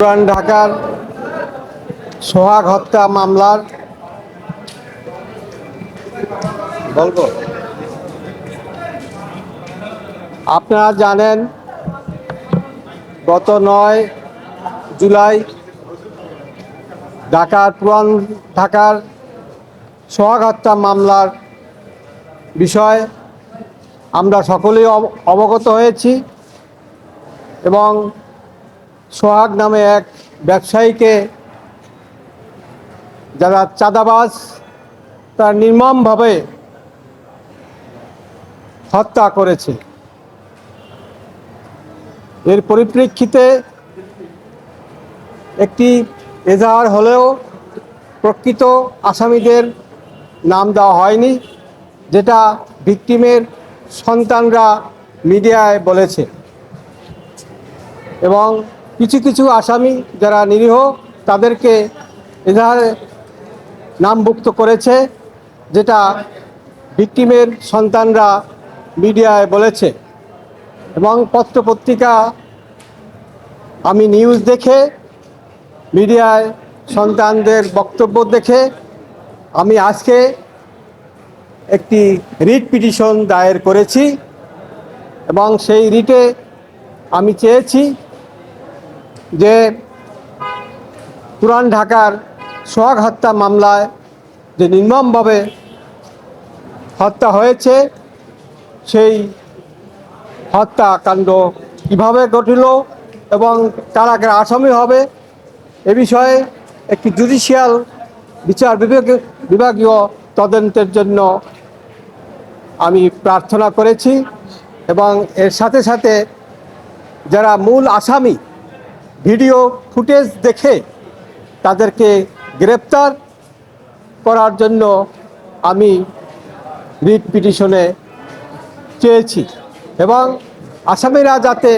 পুরান ঢাকার সোহাগ হত্যা মামলার গল্প আপনারা জানেন, গত 9 জুলাই পুরান ঢাকার সোহাগ হত্যা মামলার বিষয়ে আমরা সকলেই অবগত হয়েছি এবং সোহাগ নামে এক ব্যবসায়ীকে যারা চাঁদাবাজ তারা নির্মমভাবে হত্যা করেছে। এর পরিপ্রেক্ষিতে একটি এজাহার হলেও প্রকৃত আসামিদের নাম দেওয়া হয়নি, যেটা ভিকটিমের সন্তানরা মিডিয়ায় বলেছে। এবং কিছু কিছু আসামি যারা নিরীহ তাদেরকে এজাহারে নামভুক্ত করেছে, যেটা ভিকটিমের সন্তানরা মিডিয়ায় বলেছে। এবং পত্রপত্রিকা আমি নিউজ দেখে, মিডিয়ায় সন্তানদের বক্তব্য দেখে আমি আজকে একটি রিট পিটিশন দায়ের করেছি এবং সেই রিটে আমি চেয়েছি যে পুরান ঢাকার সোহাগ হত্যা মামলায় যে নির্মমভাবে হত্যা হয়েছে, সেই হত্যাকাণ্ড কীভাবে ঘটিল এবং কারা কারা আসামি হবে এ বিষয়ে একটি জুডিশিয়াল বিচার বিভাগীয় তদন্তের জন্য আমি প্রার্থনা করেছি। এবং এর সাথে সাথে যারা মূল আসামি ভিডিও ফুটেজ দেখে তাদেরকে গ্রেপ্তার করার জন্য আমি রিট পিটিশনে চেয়েছি এবং আসামিরা যাতে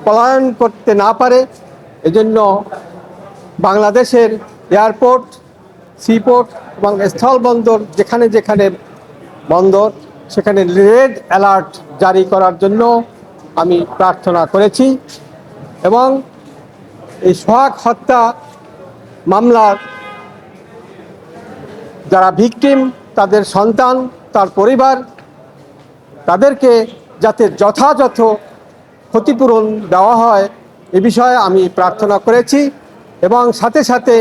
পলায়ন করতে না পারে এজন্য বাংলাদেশের এয়ারপোর্ট, সিপোর্ট এবং স্থলবন্দর যেখানে যেখানে বন্দর সেখানে রেড অ্যালার্ট জারি করার জন্য আমি প্রার্থনা করেছি। এবং এই সোহাগ হত্যা মামলার যারা ভিকটিম, তাদের সন্তান, তার পরিবার, তাদেরকে যাতে যথাযথ ক্ষতিপূরণ দেওয়া হয় এ বিষয়ে আমি প্রার্থনা করেছি। এবং সাথে সাথে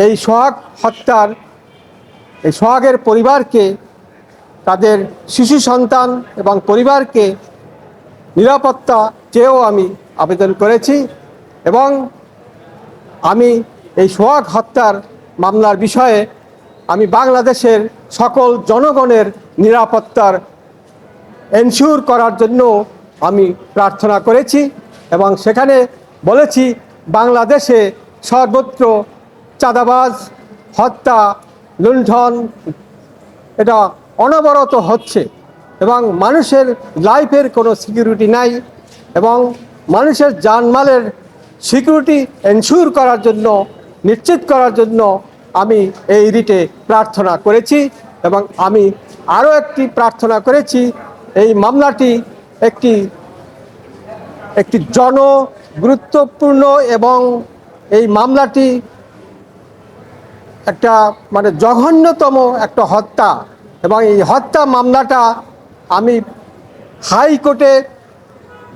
এই সোহাগের পরিবারকে, তাদের শিশু সন্তান এবং পরিবারকে নিরাপত্তা চেয়েও আমি আবেদন করেছি। এবং আমি এই সোহাগ হত্যার মামলার বিষয়ে আমি বাংলাদেশের সকল জনগণের নিরাপত্তার এনশিওর করার জন্য আমি প্রার্থনা করেছি এবং সেখানে বলেছি বাংলাদেশে সর্বত্র চাঁদাবাজ, হত্যা, লুণ্ঠন এটা অনবরত হচ্ছে এবং মানুষের লাইফের কোনো সিকিউরিটি নাই এবং মানুষের জানমালের সিকিউরিটি এনশিওর করার জন্য, নিশ্চিত করার জন্য আমি এই রিটে প্রার্থনা করেছি। এবং আমি আরও একটি প্রার্থনা করেছি, এই মামলাটি একটি গুরুত্বপূর্ণ এবং এই মামলাটি একটা জঘন্যতম একটা হত্যা এবং এই হত্যা মামলাটা আমি হাইকোর্টে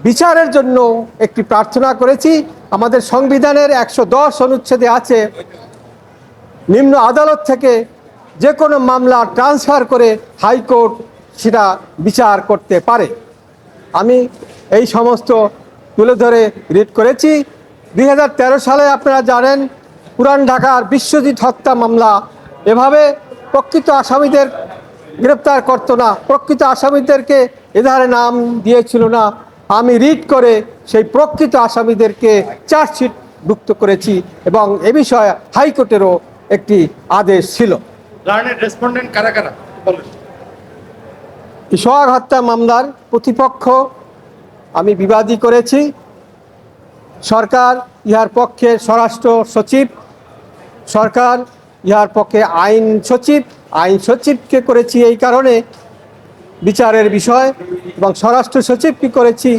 বিচারের জন্য একটি প্রার্থনা করেছি। আমাদের সংবিধানের 110 অনুচ্ছেদে আছে, নিম্ন আদালত থেকে যে কোনো মামলা ট্রান্সফার করে হাইকোর্ট সেটা বিচার করতে পারে। আমি এই সমস্ত তুলে ধরে রিট করেছি। 2013 সালে আপনারা জানেন পুরান ঢাকার বিশ্বজিৎ হত্যা মামলা এভাবে প্রকৃত আসামিদের গ্রেপ্তার করতো না, প্রকৃত আসামিদেরকে এধারে নাম দিয়েছিল না। আমি রিট করে সেই প্রকৃত আসামিদেরকে চার্জশিটভুক্ত করেছি এবং এ বিষয়ে হাইকোর্টেরও একটি আদেশ ছিল। সোহাগ হত্যা মামলার প্রতিপক্ষ আমি বিবাদী করেছি। সরকার ইহার পক্ষে স্বরাষ্ট্র সচিব, সরকার ইহার পক্ষে আইন সচিবকে করেছি এই কারণে বিচারের বিষয়, এবং স্বরাষ্ট্র সচিবকে করেছি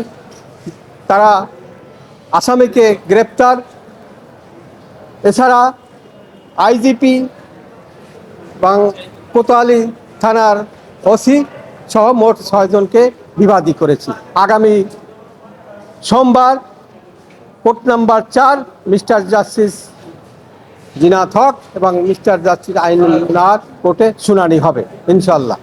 তারা আসামিকে গ্রেপ্তার, এছাড়া আইজিপি এবং কোতোয়ালি থানার ওসি সহ মোট 6 জনকে বিবাদী করেছি। আগামী সোমবার court number 4 mister justice Zinat Haque এবং মিস্টার জাস্টিস আইনুল্লাহ কোর্টে শুনানি হবে ইনশাল্লাহ।